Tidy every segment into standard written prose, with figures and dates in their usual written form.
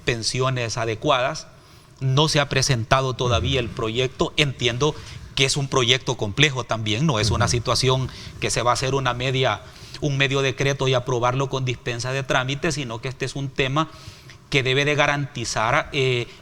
pensiones adecuadas. No se ha presentado todavía el proyecto. Entiendo que es un proyecto complejo también, no es una situación que se va a hacer un medio decreto y aprobarlo con dispensa de trámite, sino que este es un tema que debe de garantizar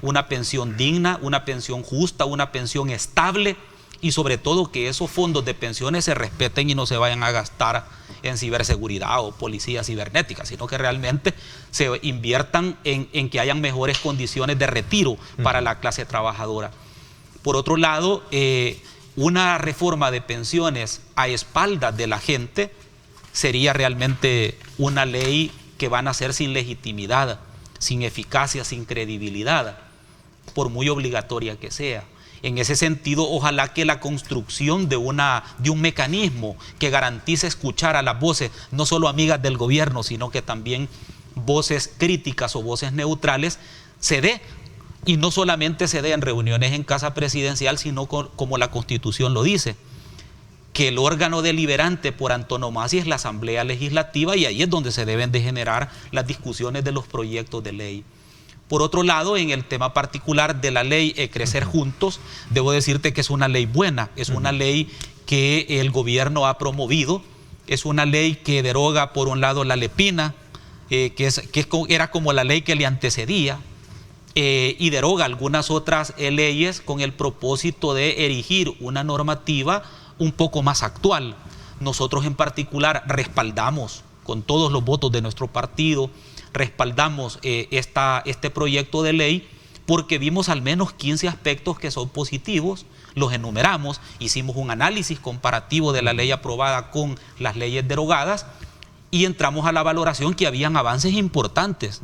una pensión digna, una pensión justa, una pensión estable y sobre todo que esos fondos de pensiones se respeten y no se vayan a gastar en ciberseguridad o policía cibernética, sino que realmente se inviertan en que hayan mejores condiciones de retiro para la clase trabajadora. Por otro lado, una reforma de pensiones a espaldas de la gente sería realmente una ley que van a ser sin legitimidad, sin eficacia, sin credibilidad, por muy obligatoria que sea. En ese sentido, ojalá que la construcción de un mecanismo que garantice escuchar a las voces, no solo amigas del gobierno, sino que también voces críticas o voces neutrales, se dé. Y no solamente se dé en reuniones en Casa Presidencial, sino como la Constitución lo dice, que el órgano deliberante por antonomasia es la Asamblea Legislativa y ahí es donde se deben de generar las discusiones de los proyectos de ley. Por otro lado, en el tema particular de la ley Crecer Juntos, debo decirte que es una ley buena, es una ley que el gobierno ha promovido, es una ley que deroga por un lado la Lepina, era como la ley que le antecedía, y deroga algunas otras leyes con el propósito de erigir una normativa un poco más actual. Nosotros en particular respaldamos con todos los votos de nuestro partido, respaldamos este proyecto de ley porque vimos al menos 15 aspectos que son positivos, los enumeramos, hicimos un análisis comparativo de la ley aprobada con las leyes derogadas y entramos a la valoración que habían avances importantes.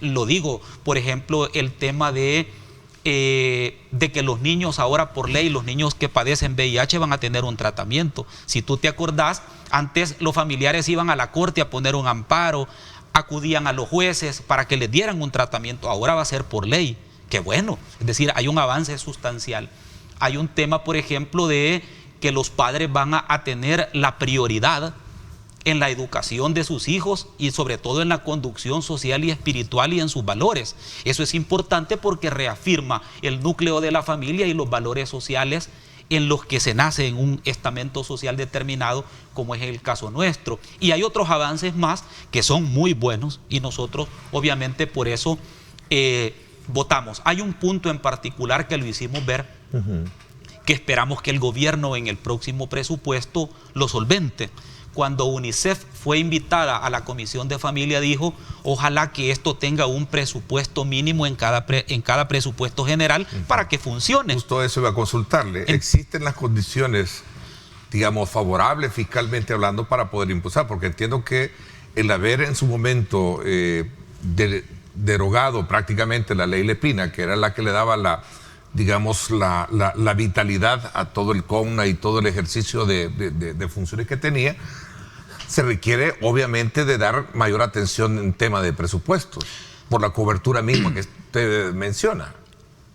Lo digo, por ejemplo, el tema de que los niños ahora por ley, los niños que padecen VIH van a tener un tratamiento. Si tú te acordás, antes los familiares iban a la corte a poner un amparo, acudían a los jueces para que les dieran un tratamiento, ahora va a ser por ley. Qué bueno, es decir, hay un avance sustancial. Hay un tema, por ejemplo, de que los padres van a tener la prioridad en la educación de sus hijos y sobre todo en la conducción social y espiritual y en sus valores. Eso es importante porque reafirma el núcleo de la familia y los valores sociales en los que se nace en un estamento social determinado, como es el caso nuestro. Y hay otros avances más que son muy buenos y nosotros obviamente por eso votamos. Hay un punto en particular que lo hicimos ver, que esperamos que el gobierno en el próximo presupuesto lo solvente. Cuando UNICEF fue invitada a la Comisión de Familia, dijo, ojalá que esto tenga un presupuesto mínimo en cada presupuesto general para que funcione. Justo eso iba a consultarle. ¿Existen las condiciones, digamos, favorables fiscalmente hablando para poder impulsar? Porque entiendo que el haber en su momento derogado prácticamente la ley Lepina, que era la que le daba la vitalidad a todo el CONA y todo el ejercicio de funciones que tenía, se requiere obviamente de dar mayor atención en tema de presupuestos, por la cobertura misma que usted menciona.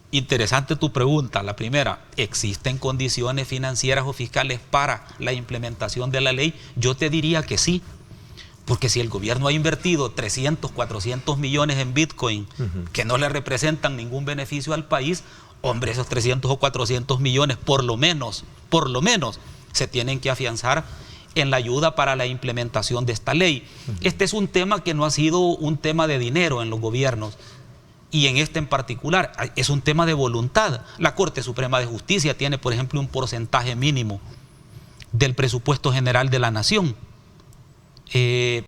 Interesante tu pregunta. La primera, ¿existen condiciones financieras o fiscales para la implementación de la ley? Yo te diría que sí, porque si el gobierno ha invertido 300, 400 millones en Bitcoin, que no le representan ningún beneficio al país, hombre, esos 300 o 400 millones por lo menos, se tienen que afianzar en la ayuda para la implementación de esta ley. Este es un tema que no ha sido un tema de dinero en los gobiernos, y en este en particular es un tema de voluntad. La Corte Suprema de Justicia tiene, por ejemplo, un porcentaje mínimo del presupuesto general de la nación.